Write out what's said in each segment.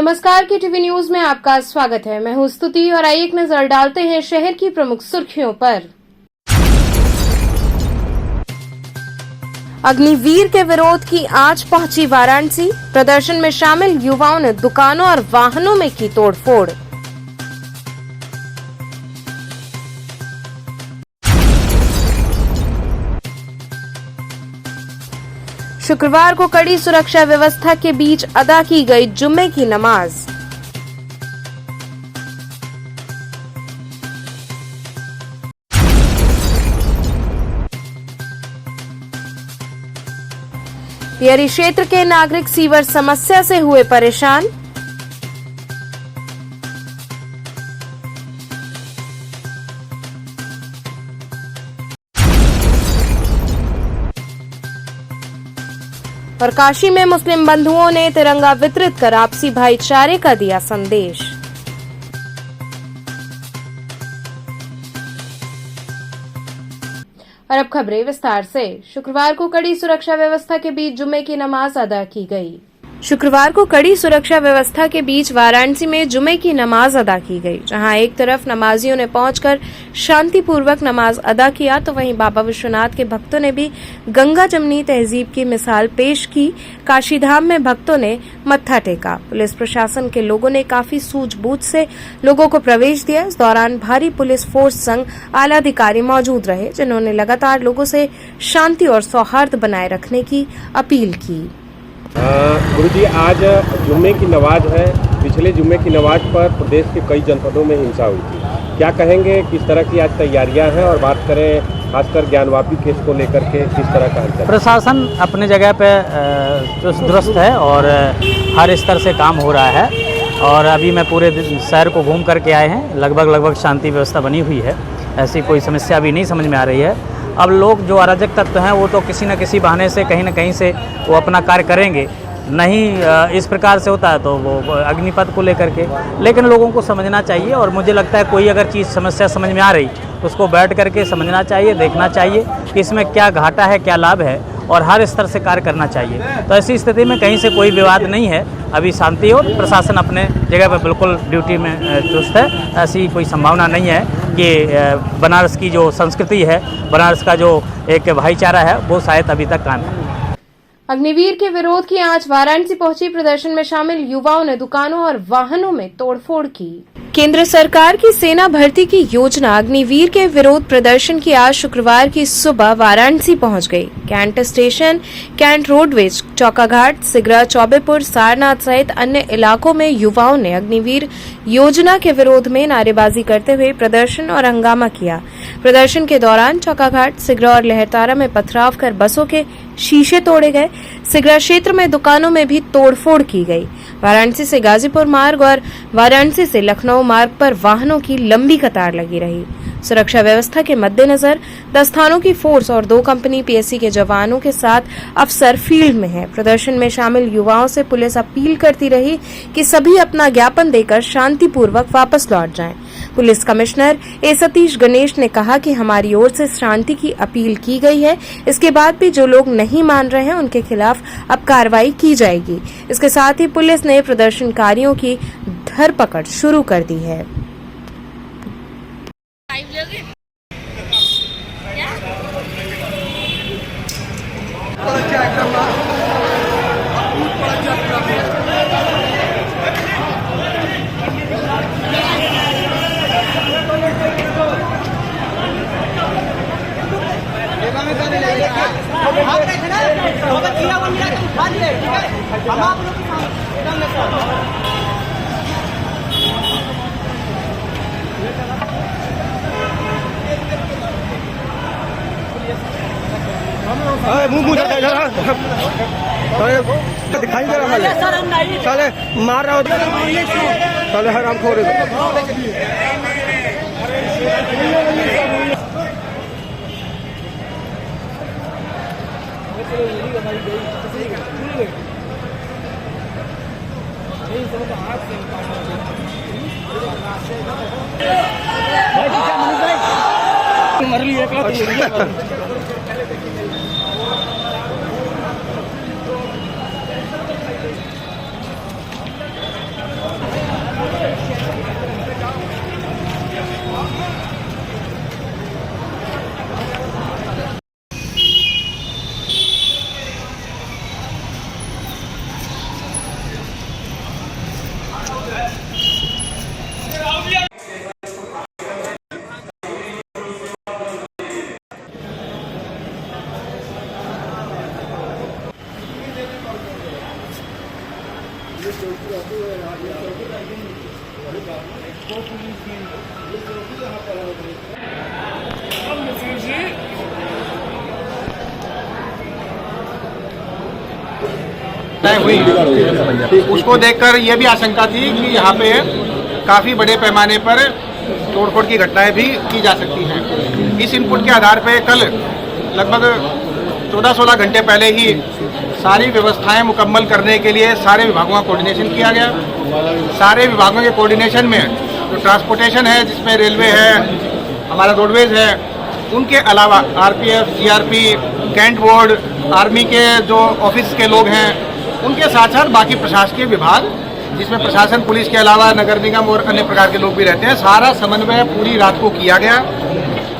नमस्कार, के TV news में आपका स्वागत है। मैं हूं स्तुति और आइए एक नजर डालते हैं शहर की प्रमुख सुर्खियों पर। अग्निवीर के विरोध की आंच पहुंची वाराणसी। प्रदर्शन में शामिल युवाओं ने दुकानों और वाहनों में की तोड़फोड़। शुक्रवार को कड़ी सुरक्षा व्यवस्था के बीच अदा की गई जुम्मे की नमाज। पियरी क्षेत्र के नागरिक सीवर समस्या से हुए परेशान। और काशी में मुस्लिम बंधुओं ने तिरंगा वितरित कर आपसी भाईचारे का दिया संदेश। और अब खबरें विस्तार से। शुक्रवार को कड़ी सुरक्षा व्यवस्था के बीच जुम्मे की नमाज अदा की गई। शुक्रवार को कड़ी सुरक्षा व्यवस्था के बीच वाराणसी में जुमे की नमाज अदा की गई। जहां एक तरफ नमाजियों ने पहुंचकर शांतिपूर्वक नमाज अदा किया, तो वहीं बाबा विश्वनाथ के भक्तों ने भी गंगा जमनी तहजीब की मिसाल पेश की। काशीधाम में भक्तों ने मत्था टेका। पुलिस प्रशासन के लोगों ने काफी सूझबूझ से लोगों को प्रवेश दिया। इस दौरान भारी पुलिस फोर्स संग आला अधिकारी मौजूद रहे, जिन्होंने लगातार लोगों से शांति और सौहार्द बनाए रखने की अपील की। गुरुजी, आज जुम्मे की नमाज है। पिछले जुम्मे की नमाज पर प्रदेश के कई जनपदों में हिंसा हुई थी। क्या कहेंगे, किस तरह की आज तैयारियां हैं? और बात करें खासकर ज्ञानवापी केस को लेकर के, किस तरह का है? प्रशासन अपने जगह पे चुस्त दुरुस्त है और हर स्तर से काम हो रहा है। और अभी मैं पूरे शहर को घूम करके आए हैं। लगभग शांति व्यवस्था बनी हुई है। ऐसी कोई समस्या अभी नहीं समझ में आ रही है। अब लोग जो अराजक तत्व हैं वो तो किसी न किसी बहाने से कहीं न कहीं से वो अपना कार्य करेंगे। नहीं इस प्रकार से होता है तो वो अग्निपथ को लेकर के, लेकिन लोगों को समझना चाहिए। और मुझे लगता है कोई अगर चीज़ समस्या समझ में आ रही तो उसको बैठ करके समझना चाहिए, देखना चाहिए कि इसमें क्या घाटा है, क्या लाभ है, और हर स्तर से कार्य करना चाहिए। तो ऐसी स्थिति में कहीं से कोई विवाद नहीं है, अभी शांति हो। प्रशासन अपने जगह पर बिल्कुल ड्यूटी में चुस्त है। ऐसी कोई संभावना नहीं है कि बनारस की जो संस्कृति है, बनारस का जो एक भाईचारा है, वो शायद अभी तक कायम है। अग्निवीर के विरोध की आंच वाराणसी पहुंची। प्रदर्शन में शामिल युवाओं ने दुकानों और वाहनों में तोड़फोड़ की। केंद्र सरकार की सेना भर्ती की योजना अग्निवीर के विरोध प्रदर्शन की आज शुक्रवार की सुबह वाराणसी पहुंच गई। Cantt station, Cantt roadways, Chaukaghat, Sigra, Chaubepur, Sarnath सहित अन्य इलाकों में युवाओं ने अग्निवीर योजना के विरोध में नारेबाजी करते हुए प्रदर्शन और हंगामा किया। प्रदर्शन के दौरान चौकाघाट, सिगरा और लहरतारा में पथराव कर बसों के शीशे तोड़े गए। सिगरा क्षेत्र में दुकानों में भी तोड़फोड़ की गई। वाराणसी से गाजीपुर मार्ग और वाराणसी से लखनऊ मार्ग पर वाहनों की लंबी कतार लगी रही। सुरक्षा व्यवस्था के मद्देनजर 10 थानों की फोर्स और 2 कंपनी पीएससी के जवानों के साथ अफसर फील्ड में हैं। प्रदर्शन में शामिल युवाओं से पुलिस अपील करती रही कि सभी अपना ज्ञापन देकर शांतिपूर्वक वापस लौट जाएं। पुलिस कमिश्नर ए सतीश गणेश ने कहा कि हमारी ओर से शांति की अपील की गई है। इसके बाद भी जो लोग नहीं मान रहे हैं उनके खिलाफ अब कार्रवाई की जाएगी। इसके साथ ही पुलिस ने प्रदर्शनकारियों की धरपकड़ शुरू कर दी है। दिखाई दे रहा है साले मार रहा होता साले हराम खोर मर ली एक हुई उसको देखकर यह भी आशंका थी कि यहाँ पे काफ़ी बड़े पैमाने पर तोड़फोड़ की घटनाएं भी की जा सकती हैं। इस इनपुट के आधार पर कल लगभग 14-16 घंटे पहले ही सारी व्यवस्थाएं मुकम्मल करने के लिए सारे विभागों का कोऑर्डिनेशन किया गया। सारे विभागों के कोऑर्डिनेशन में जो ट्रांसपोर्टेशन है, जिसमें रेलवे है, हमारा रोडवेज है, उनके अलावा RPF, GRP, Cantt board, army के जो ऑफिस के लोग हैं, उनके साथ साथ बाकी प्रशासकीय विभाग, जिसमें प्रशासन, पुलिस के अलावा नगर निगम और अन्य प्रकार के लोग भी रहते हैं, सारा समन्वय पूरी रात को किया गया।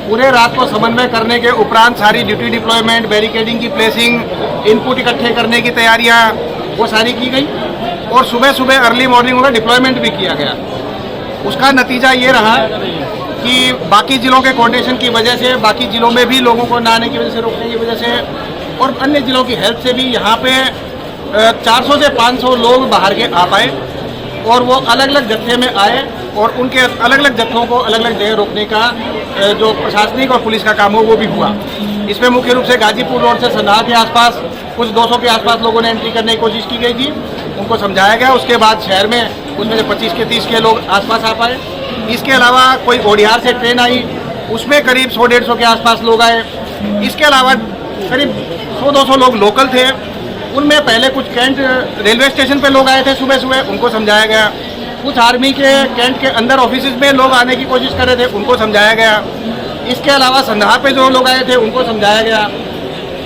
पूरे रात को समन्वय करने के उपरांत सारी ड्यूटी डिप्लॉयमेंट, बैरिकेडिंग की प्लेसिंग, इनपुट इकट्ठे करने की तैयारियां वो सारी की गई और सुबह सुबह अर्ली मॉर्निंग में डिप्लॉयमेंट भी किया गया। उसका नतीजा ये रहा कि बाकी जिलों के कोऑर्डिनेशन की वजह से, बाकी जिलों में भी लोगों को न आने की वजह से, रोकने की वजह से और अन्य जिलों की हेल्प से भी यहाँ पे 400 से 500 लोग बाहर के आ पाए और वो अलग अलग जत्थे में आए और उनके अलग अलग जत्थों को अलग अलग जगह रोकने का जो प्रशासनिक और पुलिस का काम हो वो भी हुआ। इसमें मुख्य रूप से गाजीपुर रोड से सन्नाह के आसपास कुछ 200 के आसपास लोगों ने एंट्री करने की कोशिश की गई थी, उनको समझाया गया। उसके बाद शहर में उसमें से 25 के 30 के लोग आसपास आ पाए। इसके अलावा कोई ओडिहार से ट्रेन आई, उसमें करीब 100-150 के आसपास लोग आए। इसके अलावा करीब 100-200 लोग लोकल थे, उनमें पहले कुछ कैंट रेलवे स्टेशन पे लोग आए थे सुबह सुबह, उनको समझाया गया। कुछ आर्मी के कैंट के अंदर ऑफिस में लोग आने की कोशिश कर रहे थे, उनको समझाया गया। इसके अलावा संधार पे जो लोग आए थे उनको समझाया गया।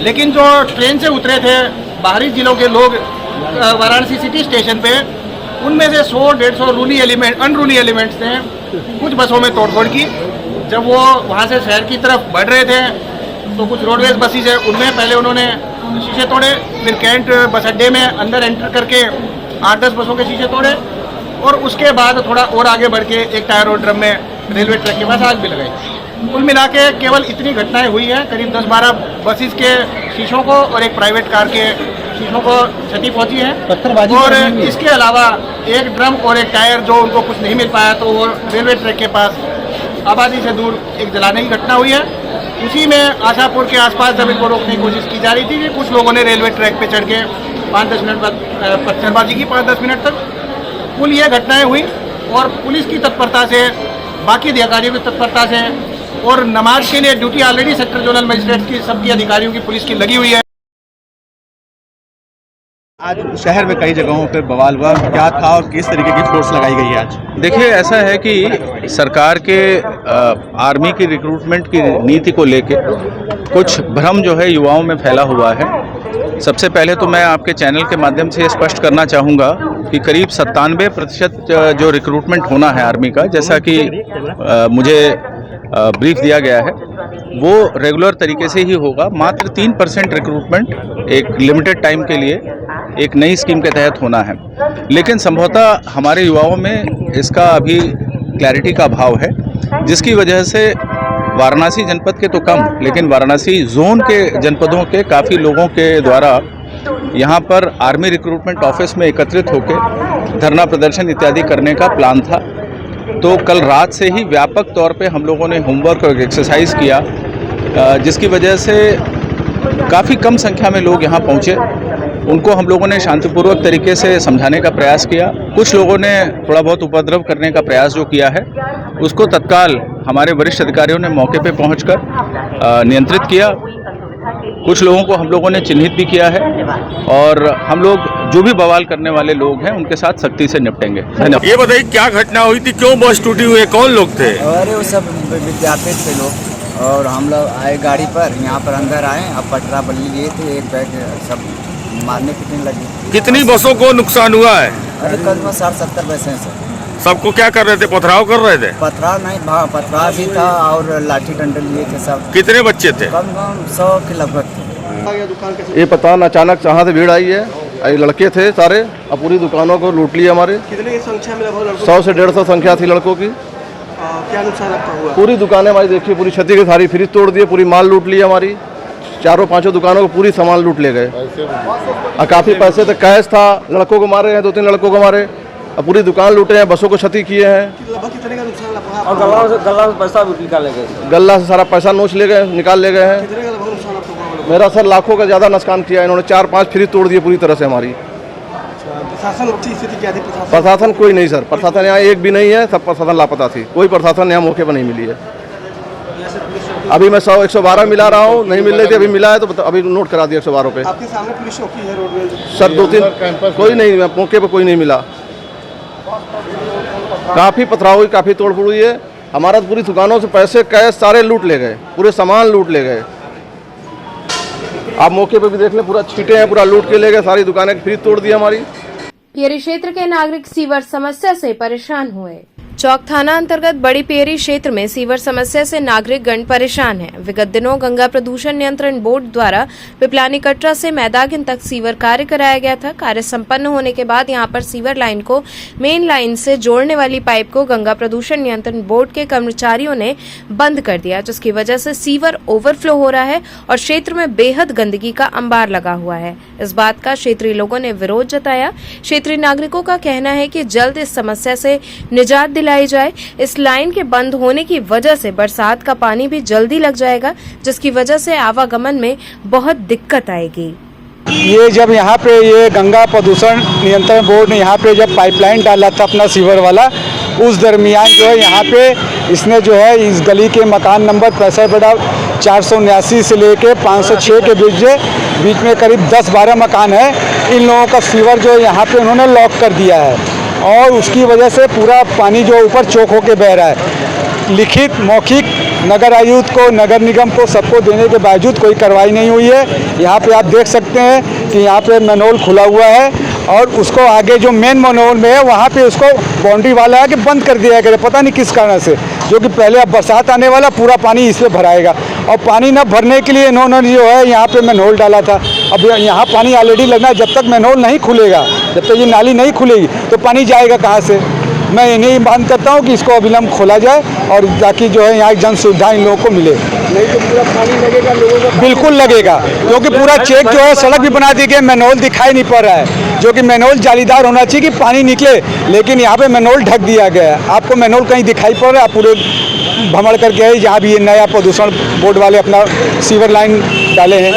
लेकिन जो ट्रेन से उतरे थे बाहरी जिलों के लोग वाराणसी सिटी स्टेशन पे, उनमें से 100-150 अनरूली एलिमेंट्स ने कुछ बसों में तोड़फोड़ की। जब वो वहाँ से शहर की तरफ बढ़ रहे थे तो कुछ रोडवेज बसेज है उनमें पहले उन्होंने शीशे तोड़े, फिर कैंट बस अड्डे में अंदर एंटर करके 8-10 बसों के शीशे तोड़े और उसके बाद थोड़ा और आगे बढ़ के एक टायर और ड्रम में रेलवे ट्रैक के पास आग भी लगाई। कुल मिला के केवल इतनी घटनाएं हुई हैं, करीब 10-12 बसेस के शीशों को और एक प्राइवेट कार के शीशों को क्षति पहुंची है। और इसके अलावा एक ड्रम और एक टायर जो उनको कुछ नहीं मिल पाया तो वो रेलवे ट्रैक के पास आबादी से दूर एक जलाने की घटना हुई है। उसी में आशापुर के आसपास जब इनको रोकने की कोशिश की जा रही थी कि कुछ लोगों ने रेलवे ट्रैक पे चढ़ के 5-10 मिनट बाद पत्थरबाजी की 5-10 मिनट तक। कुल ये घटनाएं हुई और पुलिस की तत्परता से, बाकी अधिकारियों की तत्परता से और नमाज के लिए duty already sector zonal magistrate की, सबकी अधिकारियों की, पुलिस की लगी हुई है। आज शहर में कई जगहों पर बवाल हुआ, क्या था और किस तरीके की फोर्स लगाई गई है आज? देखिए, ऐसा है कि सरकार के आर्मी की रिक्रूटमेंट की नीति को लेके कुछ भ्रम जो है युवाओं में फैला हुआ है। सबसे पहले तो मैं आपके चैनल के माध्यम से स्पष्ट करना चाहूँगा कि करीब 97% जो रिक्रूटमेंट होना है आर्मी का, जैसा कि मुझे ब्रीफ दिया गया है, वो रेगुलर तरीके से ही होगा। मात्र 3% रिक्रूटमेंट एक लिमिटेड टाइम के लिए एक नई स्कीम के तहत होना है। लेकिन संभवतः हमारे युवाओं में इसका अभी क्लैरिटी का अभाव है, जिसकी वजह से वाराणसी जनपद के तो कम, लेकिन वाराणसी जोन के जनपदों के काफ़ी लोगों के द्वारा यहाँ पर आर्मी रिक्रूटमेंट ऑफिस में एकत्रित होकर धरना प्रदर्शन इत्यादि करने का प्लान था। तो कल रात से ही व्यापक तौर पे हम लोगों ने होमवर्क और एक्सरसाइज किया, जिसकी वजह से काफ़ी कम संख्या में लोग यहाँ पहुँचे। उनको हम लोगों ने शांतिपूर्वक तरीके से समझाने का प्रयास किया। कुछ लोगों ने थोड़ा बहुत उपद्रव करने का प्रयास जो किया है, उसको तत्काल हमारे वरिष्ठ अधिकारियों ने मौके पे पहुंचकर नियंत्रित किया। कुछ लोगों को हम लोगों ने चिन्हित भी किया है और हम लोग जो भी बवाल करने वाले लोग हैं उनके साथ सख्ती से निपटेंगे। धन्यवाद। ये बताइए, क्या घटना हुई थी, क्यों बस टूटी हुई है, कौन लोग थे? अरे वो सब विद्यार्थी थे लोग और हम लोग आए गाड़ी पर, यहाँ पर अंदर आए, अब पटरा बल्ली लिए थे, एक बैग सब मारने पीटने लगे। कितनी बसों को नुकसान हुआ है? अरे करीब 60-70 बसें सर। सबको क्या कर रहे थे, पथराव कर रहे थे? पथराव नहीं, पथराव भी था और लाठी डंडे लिए थे सब। कितने बच्चे थे? कम 100 के लगभग थे। ये पता न अचानक जहाँ से भीड़ आई है, ये लड़के थे सारे, अब पूरी दुकानों को लूट लिया हमारे। कितने की संख्या में लगभग? 100 से 150 संख्या थी लड़कों की। क्या नुकसान आपका हुआ? पूरी दुकानें हमारी देखिए, पूरी क्षति की सारी फ्रिज तोड़ दिए, पूरी माल लूट लिया हमारी। 4-5 दुकानों को पूरी सामान लूट ले गए और काफ़ी पैसे तो कैश था। लड़कों को मारे हैं, 2-3 लड़कों को मारे अब पूरी दुकान लूटे हैं, बसों को क्षति किए हैं। लगभग कितने का नुकसान लगा? और गला से पैसा भी निकाले गए। गल्ला से सारा पैसा नोच ले गए, निकाल ले गए हैं। कितने का लगभग नुकसान आपको हुआ? मेरा सर लाखों का ज़्यादा नुकसान किया है इन्होंने, 4-5 फ्रिज तोड़ दिए पूरी तरह से हमारी। प्रशासन की स्थिति क्या थी? प्रशासन कोई नहीं सर, प्रशासन यहाँ एक भी नहीं है, सब प्रशासन लापता थी, कोई प्रशासन यहाँ मौके पर नहीं मिली है। अभी मैं 112 मिला रहा हूँ, नहीं मिल रही थी, अभी मिला है तो अभी नोट करा दिया 112 पे। आपके सामने पुलिस चौकी है रोड में सर 2-3 कोई नहीं, मौके पर कोई नहीं मिला। काफ़ी पथराव हुई, काफ़ी तोड़फोड़ हुई है। हमारा पूरी दुकानों से पैसे कैश सारे लूट ले गए, पूरे सामान लूट ले गए। आप मौके पे भी देख लें, पूरा छींटे हैं, पूरा लूट के ले गए, सारी दुकानें फ्रिज तोड़ दी हमारी। पियरी क्षेत्र के नागरिक सीवर समस्या से परेशान हुए। चौक थाना अंतर्गत बड़ी पियरी क्षेत्र में सीवर समस्या से नागरिक गण परेशान हैं। विगत दिनों गंगा प्रदूषण नियंत्रण बोर्ड द्वारा पिपलानी कटरा से मैदागिन तक सीवर कार्य कराया गया था। कार्य संपन्न होने के बाद यहां पर सीवर लाइन को मेन लाइन से जोड़ने वाली पाइप को गंगा प्रदूषण नियंत्रण बोर्ड के कर्मचारियों ने बंद कर दिया, जिसकी वजह से सीवर ओवरफ्लो हो रहा है और क्षेत्र में बेहद गंदगी का अंबार लगा हुआ है। इस बात का क्षेत्रीय लोगों ने विरोध जताया। क्षेत्रीय नागरिकों का कहना है कि जल्द इस समस्या से निजात दिलाई जाए। इस लाइन के बंद होने की वजह से बरसात का पानी भी जल्दी लग जाएगा, जिसकी वजह से आवागमन में बहुत दिक्कत आएगी। ये जब यहाँ पे ये गंगा प्रदूषण नियंत्रण बोर्ड ने यहाँ पे जब पाइपलाइन डाला था अपना सीवर वाला, उस दरमियान जो है यहाँ पे इसने जो है इस गली के मकान नंबर 479 से लेके 506 के बीच में करीब 10-12 मकान है। इन लोगों का सीवर जो है यहाँ पे उन्होंने लॉक कर दिया है और उसकी वजह से पूरा पानी जो ऊपर चौक होके बह रहा है। लिखित मौखिक नगर आयुक्त को, नगर निगम को, सबको देने के बावजूद कोई कार्रवाई नहीं हुई है। यहाँ पे आप देख सकते हैं कि यहाँ पे मैनहोल खुला हुआ है और उसको आगे जो मेन मैनहोल में है वहाँ पे उसको बाउंड्री वाला है कि बंद कर दिया गया, पता नहीं किस कारण से, जो कि पहले अब बरसात आने वाला पूरा पानी इस पे भराएगा और पानी न भरने के लिए इन्होंने जो है यहाँ पे मैनहोल डाला था। अब यहाँ पानी ऑलरेडी लगना है, जब तक मैनहोल नहीं खुलेगा, जब तक ये नाली नहीं खुलेगी तो पानी जाएगा कहाँ से। मैं इन्हीं मांग करता हूँ कि इसको अविलंब खोला जाए और ताकि जो है यहाँ जन सुविधा इन लोगों को मिले। नहीं तो पूरा पानी लगेगा लोगों को? बिल्कुल लगेगा, क्योंकि पूरा चेक जो है सड़क भी बना दी गई, मैनहोल दिखाई नहीं पड़ रहा है, जो कि मैनहोल जालीदार होना चाहिए कि पानी निकले, लेकिन यहाँ पे मैनहोल ढक दिया गया है। आपको मैनहोल कहीं दिखाई पड़ रहा है? आप पूरे भ्रमण करके आए जहाँ भी ये नया प्रदूषण बोर्ड वाले अपना सीवर लाइन डाले हैं।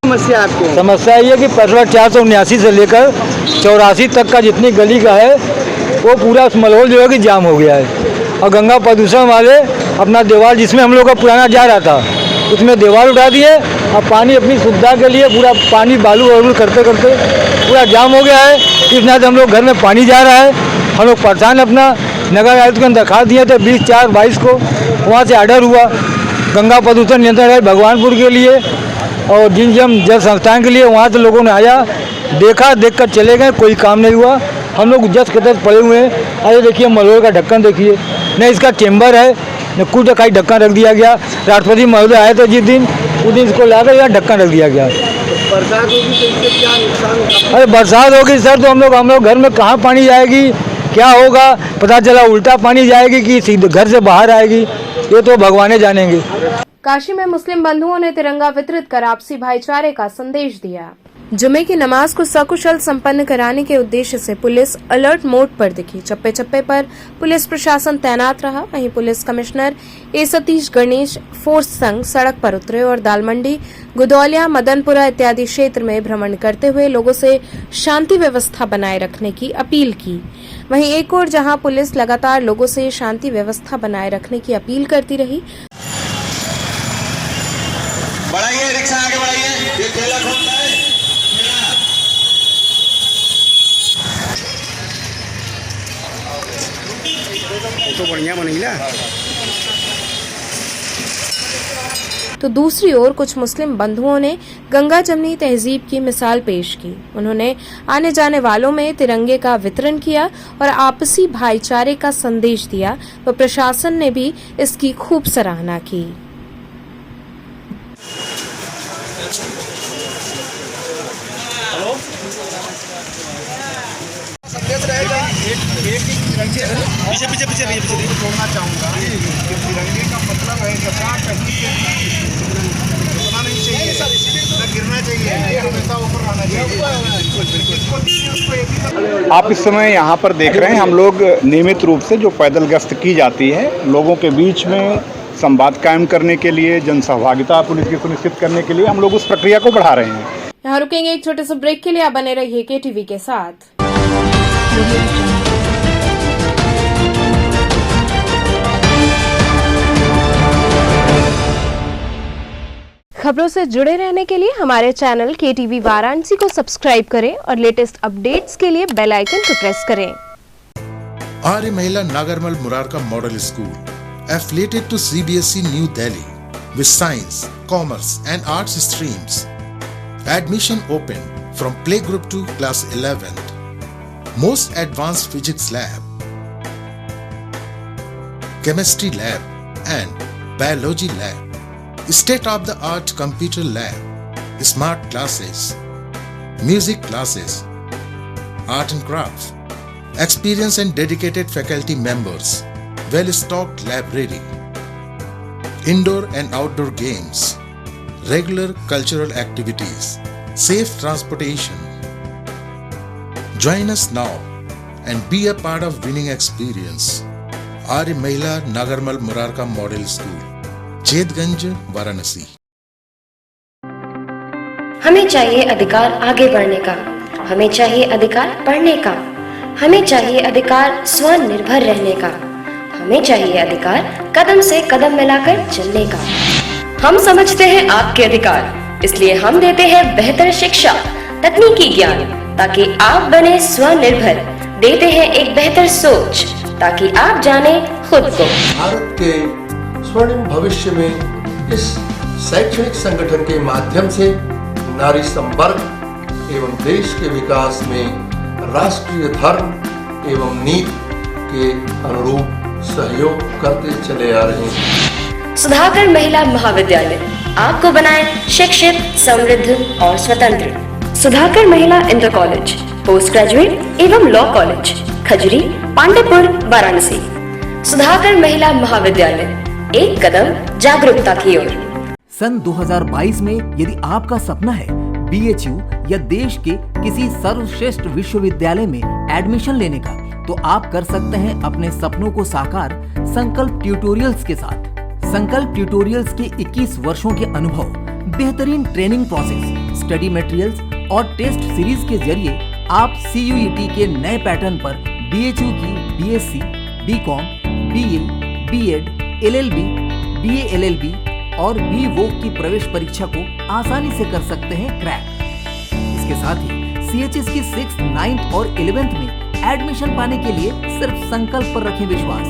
समस्या आपको? समस्या ये कि 479 से लेकर 84 तक का जितनी गली का है वो पूरा मलहोल जो है कि जाम हो गया है। और गंगा प्रदूषण वाले अपना देवाल जिसमें हम लोग का पुराना जा रहा था उसमें देवाल उठा दिए और पानी अपनी सुविधा के लिए पूरा पानी बालू वालू करते करते पूरा जाम हो गया है। इस नाते हम लोग घर में पानी जा रहा है, हम लोग परेशान। अपना नगर आयुक्त को दरखास्त दिए थे 20/4/22 को, वहाँ से ऑर्डर हुआ गंगा प्रदूषण नियंत्रण भगवानपुर के लिए और जिन जल संस्थान के लिए। वहाँ से लोगों ने आया, देखा, देखकर चले गए, कोई काम नहीं हुआ। हम लोग जस के तस पड़े हुए हैं। अरे देखिए मलहोल का ढक्कन देखिए, न इसका चेम्बर है न कुछ, कहीं ढक्कन रख दिया गया। राष्ट्रपति महोदय आए थे जिस दिन, उस दिन इसको लाकर यहाँ ढक्कन रख दिया गया। बरसात होगी तो इससे क्या नुकसान होगा? अरे बरसात होगी सर तो हम लोग घर में कहाँ पानी जाएगी, क्या होगा? पता चला उल्टा पानी जाएगी कि सीधे घर से बाहर आएगी, ये तो भगवान जानेंगे। काशी में मुस्लिम बंधुओं ने तिरंगा वितरित कर आपसी भाईचारे का संदेश दिया। जुमे की नमाज को सकुशल संपन्न कराने के उद्देश्य से पुलिस अलर्ट मोड पर दिखी। चप्पे चप्पे पर पुलिस प्रशासन तैनात रहा। वहीं पुलिस कमिश्नर ए सतीश गणेश फोर्स संग सड़क पर उतरे और दालमंडी, गुदौलिया, मदनपुरा इत्यादि क्षेत्र में भ्रमण करते हुए लोगों से शांति व्यवस्था बनाए रखने की अपील की। वहीं एक ओर जहां पुलिस लगातार लोगों से शांति व्यवस्था बनाए रखने की अपील करती रही, बढ़ाइए रिक्शा आगे बढ़ाइए, ये ठेला खोलता है। तो बढ़िया बनेगा। तो दूसरी ओर कुछ मुस्लिम बंधुओं ने गंगा जमनी तहजीब की मिसाल पेश की। उन्होंने आने जाने वालों में तिरंगे का वितरण किया और आपसी भाईचारे का संदेश दिया व प्रशासन ने भी इसकी खूब सराहना की। पीछे पीछे पीछे पीछे छोड़ना चाहूँगा कि तिरंगे का मतलब है कहीं से रुकना नहीं चाहिए। आप इस समय यहाँ पर देख रहे हैं हम लोग नियमित रूप से जो पैदल गश्त की जाती है लोगों के बीच में संवाद कायम करने के लिए, जन सहभागिता पुलिस की सुनिश्चित करने के लिए हम लोग उस प्रक्रिया को बढ़ा रहे हैं। यहाँ रुकेंगे एक छोटे से ब्रेक के लिए। आप बने रहिए KTV के साथ। खबरों से जुड़े रहने के लिए हमारे चैनल KTV वाराणसी को सब्सक्राइब करें और लेटेस्ट अपडेट्स के लिए बेल आइकन को प्रेस करें। आर्य महिला Nagarmal Murarka model school affiliated to CBSE New Delhi with science, commerce and arts streams. Admission open from playgroup to class 11th. Most advanced physics lab, chemistry lab and biology lab, state-of-the-art computer lab, smart classes, music classes, art and crafts, experienced and dedicated faculty members, well-stocked library, indoor and outdoor games, regular cultural activities, safe transportation. Join us now and be a part of winning experience. Arya Mahila Nagarmal Murarka Model School, Chetganj, Varanasi. हमें चाहिए अधिकार आगे बढ़ने का, हमें चाहिए अधिकार पढ़ने का, हमें चाहिए अधिकार स्वनिर्भर रहने का, हमें चाहिए अधिकार कदम से कदम मिलाकर चलने का। हम समझते हैं आपके अधिकार, इसलिए हम देते हैं बेहतर शिक्षा, तकनीकी ज्ञान, ताकि आप बने स्वनिर्भर। देते हैं एक बेहतर सोच, ताकि आप जाने खुद को। भारत के स्वर्णिम भविष्य में इस शैक्षणिक संगठन के माध्यम से नारी संवर्ग एवं देश के विकास में राष्ट्रीय धर्म एवं नीति के अनुरूप सहयोग करते चले आ रहे हैं। सुधाकर महिला महाविद्यालय आपको बनाए शिक्षित, समृद्ध और स्वतंत्र। सुधाकर महिला इंटर कॉलेज, पोस्ट ग्रेजुएट एवं लॉ कॉलेज, खजरी, पांडेपुर, वाराणसी। सुधाकर महिला महाविद्यालय, एक कदम जागरूकता की ओर। सन 2022 में यदि आपका सपना है BHU या देश के किसी सर्वश्रेष्ठ विश्वविद्यालय में एडमिशन लेने का, तो आप कर सकते हैं अपने सपनों को साकार संकल्प ट्यूटोरियल्स के साथ। संकल्प ट्यूटोरियल्स के 21 वर्षों के अनुभव, बेहतरीन ट्रेनिंग प्रोसेस, स्टडी मटेरियल्स और टेस्ट सीरीज के जरिए आप CUET के नए पैटर्न पर BHU की BSc, BCom, BA, B.Ed, LLB, BA LLB और BVoc की प्रवेश परीक्षा को आसानी से कर सकते हैं क्रैक। इसके साथ ही CHS की 6th, 9th और 11th में एडमिशन पाने के लिए सिर्फ संकल्प पर रखें विश्वास।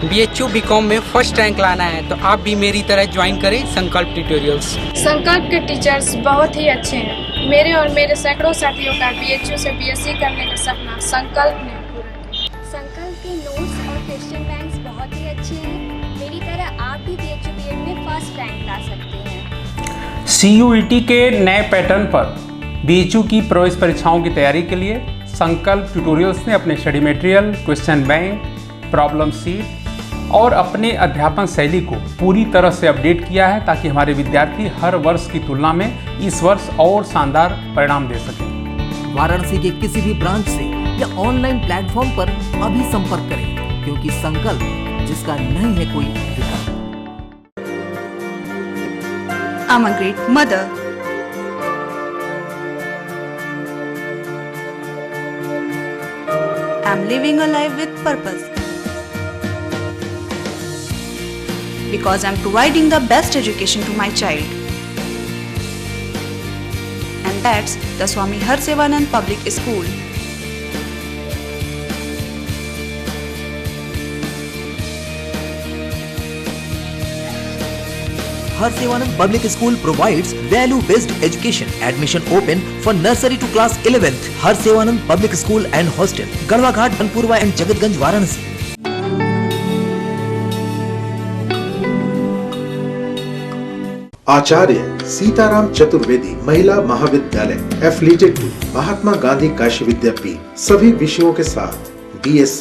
BHU BCom में फर्स्ट रैंक लाना है तो आप भी मेरी तरह ज्वाइन करें संकल्प ट्यूटोरियल्स। संकल्प के टीचर्स बहुत ही अच्छे हैं। मेरे और मेरे सैकड़ों साथियों का BHU से BSc करने का सपना संकल्प ने पूरा किया। संकल्प के नोट्स और क्वेश्चन बैंक्स बहुत ही अच्छे हैं। मेरी तरह आप भी BHU BEd में फर्स्ट रैंक ला सकते हैं। CUET के नए पैटर्न पर BHU की प्रवेश परीक्षाओं की तैयारी के लिए संकल्प ट्यूटोरियल्स ने अपने study material, question bank, problem seat और अपने अध्यापन शैली को पूरी तरह से अपडेट किया है ताकि हमारे विद्यार्थी हर वर्ष की तुलना में इस वर्ष और शानदार परिणाम दे सकें। वाराणसी के किसी भी ब्रांच से या ऑनलाइन प्लेटफॉर्म पर अभी संपर्क करें, क्योंकि संकल्प जिसका नहीं है कोई विकल्प। I'm a great mother. I'm living a life with purpose. Because I'm providing the best education to my child. And that's the Swami Harsevanand Public School. Harsevanand Public School provides value-based education. Admission open for nursery to class 11th. Harsevanand Public School and Hostel, Garwa Ghat, Dhanpurwa and Jagatganj, Varanasi. आचार्य सीताराम चतुर्वेदी महिला महाविद्यालय affiliated to Mahatma Gandhi Kashi विद्यापीठ सभी विषयों के साथ BSc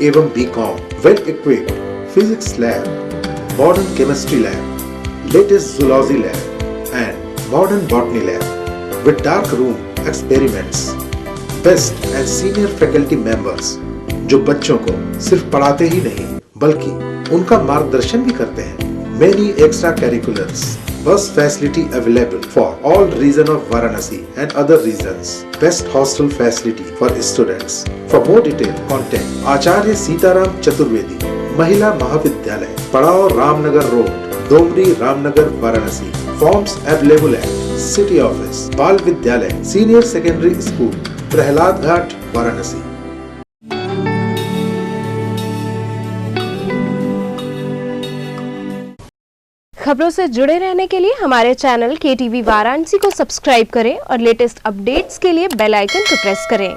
एवं BCom, well equipped physics lab, modern chemistry lab, latest zoology lab and modern botany lab with dark room experiments, best and senior faculty members जो बच्चों को सिर्फ पढ़ाते ही नहीं बल्कि उनका मार्गदर्शन भी करते हैं। Many extra curriculars, bus facility available for all region of Varanasi and other regions. Best hostel facility for students. For more detail, contact Acharya Sitaram Chaturvedi, Mahila Mahavidyalaya, Padao Ramnagar Road, Domri Ramnagar, Varanasi. Forms available at City Office, Bal Vidyalaya, Senior Secondary School, Prahlad Ghat, Varanasi. खबरों से जुड़े रहने के लिए हमारे channel KTV Varanasi को subscribe करें और लेटेस्ट अपडेट्स के लिए बेल आइकन को प्रेस करें।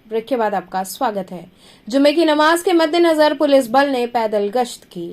ब्रेक के बाद आपका स्वागत है। जुमे की नमाज के मद्देनजर पुलिस बल ने पैदल गश्त की।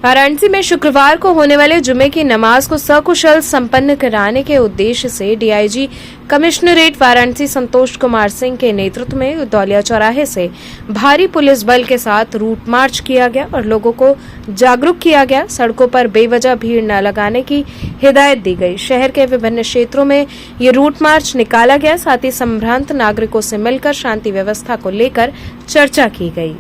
वाराणसी में शुक्रवार को होने वाले जुमे की नमाज को सकुशल संपन्न कराने के उद्देश्य से डीआईजी कमिश्नरेट वाराणसी संतोष कुमार सिंह के नेतृत्व में दौलिया चौराहे से भारी पुलिस बल के साथ रूट मार्च किया गया और लोगों को जागरूक किया गया। सड़कों पर बेवजह भीड़ न लगाने की हिदायत दी गई। शहर के विभिन्न क्षेत्रों में ये रूट मार्च निकाला गया। साथ ही संभ्रांत नागरिकों से मिलकर शांति व्यवस्था को लेकर चर्चा की गई।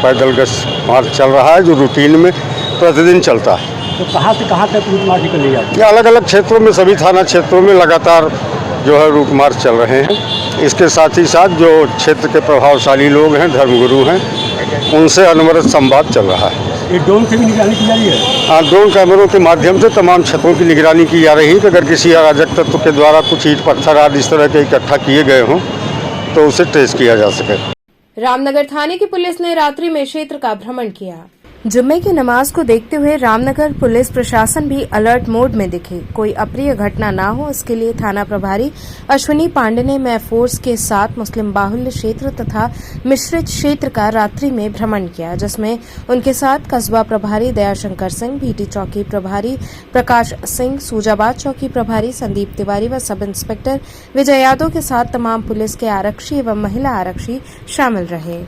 पैदल गश्त मार्च चल रहा है जो रूटीन में प्रतिदिन चलता है। तो कहाँ से कहाँ तक रूट मार्च निकल जाती है? ये अलग अलग क्षेत्रों में सभी थाना क्षेत्रों में लगातार जो है रूट मार्च चल रहे हैं। इसके साथ ही साथ जो क्षेत्र के प्रभावशाली लोग हैं, धर्मगुरु हैं, उनसे अनवरत संवाद चल रहा है। ये ड्रोन से भी निगरानी की जा रही है? हाँ, ड्रोन कैमरों के माध्यम से तमाम क्षेत्रों की निगरानी की जा रही है कि अगर किसी अराजक तत्व के द्वारा कुछ ईंट पत्थर आदि इस तरह के इकट्ठा किए गए हों तो उसे ट्रेस किया जा सके। रामनगर थाने की पुलिस ने रात्रि में क्षेत्र का भ्रमण किया। जुम्मे की नमाज को देखते हुए रामनगर पुलिस प्रशासन भी अलर्ट मोड में दिखे। कोई अप्रिय घटना न हो इसके लिए थाना प्रभारी अश्विनी पांडे ने मैं फोर्स के साथ मुस्लिम बाहुल्य क्षेत्र तथा मिश्रित क्षेत्र का रात्रि में भ्रमण किया, जिसमें उनके साथ कस्बा प्रभारी दयाशंकर सिंह, भीटी चौकी प्रभारी प्रकाश सिंह, सूजाबाद चौकी प्रभारी संदीप तिवारी व सब इंस्पेक्टर विजय यादव के साथ तमाम पुलिस के आरक्षी एवं महिला आरक्षी शामिल रहे।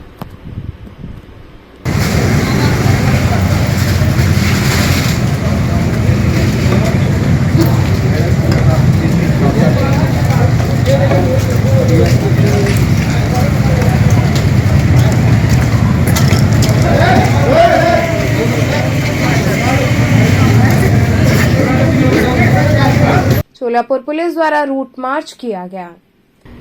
चोलापुर पुलिस द्वारा रूट मार्च किया गया।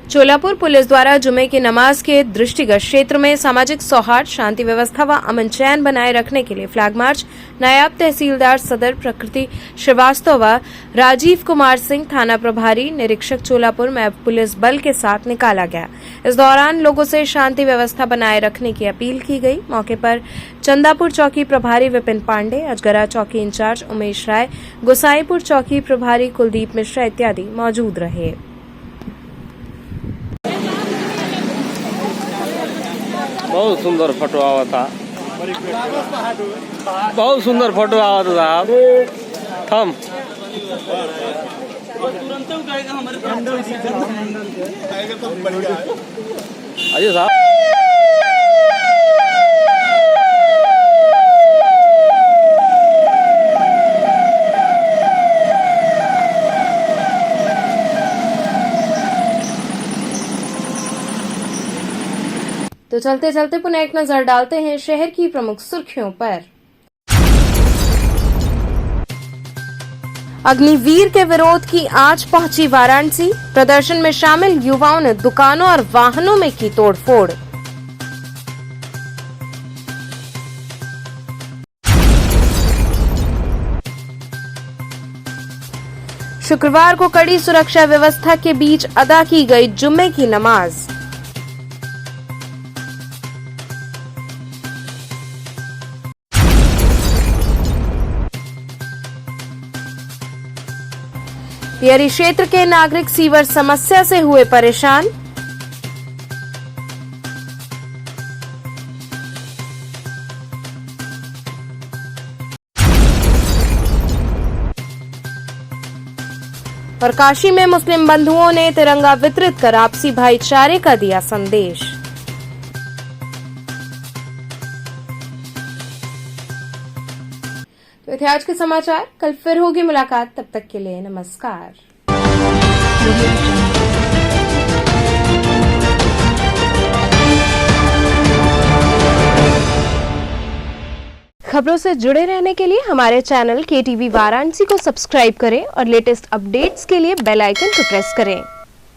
चोलापुर पुलिस द्वारा जुमे की नमाज के दृष्टिगत क्षेत्र में सामाजिक सौहार्द, शांति व्यवस्था व अमन चैन बनाए रखने के लिए फ्लैग मार्च नायब तहसीलदार सदर प्रकृति श्रीवास्तव व राजीव कुमार सिंह, थाना प्रभारी निरीक्षक चोलापुर में पुलिस बल के साथ निकाला गया। इस दौरान लोगों से शांति व्यवस्था बनाए रखने की अपील की गई। मौके पर चंदापुर चौकी प्रभारी विपिन पांडे, अजगरा चौकी इंचार्ज उमेश राय, गोसाईपुर चौकी प्रभारी कुलदीप मिश्रा इत्यादि मौजूद रहे। बहुत सुंदर फोटो आवा था, बहुत सुंदर फोटो आवा था साहब। थम अजय साहब तो चलते चलते पुनः एक नजर डालते हैं शहर की प्रमुख सुर्खियों पर। अग्निवीर के विरोध की आज पहुंची वाराणसी। प्रदर्शन में शामिल युवाओं ने दुकानों और वाहनों में की तोड़फोड़। शुक्रवार को कड़ी सुरक्षा व्यवस्था के बीच अदा की गई जुम्मे की नमाज। पियरी क्षेत्र के नागरिक सीवर समस्या से हुए परेशान। और काशी में मुस्लिम बंधुओं ने तिरंगा वितरित कर आपसी भाईचारे का दिया संदेश। तो थे आज के समाचार, कल फिर होगी मुलाकात, तब तक के लिए नमस्कार। खबरों से जुड़े रहने के लिए हमारे चैनल KTV वाराणसी को सब्सक्राइब करें और लेटेस्ट अपडेट्स के लिए बेल आइकन को प्रेस करें।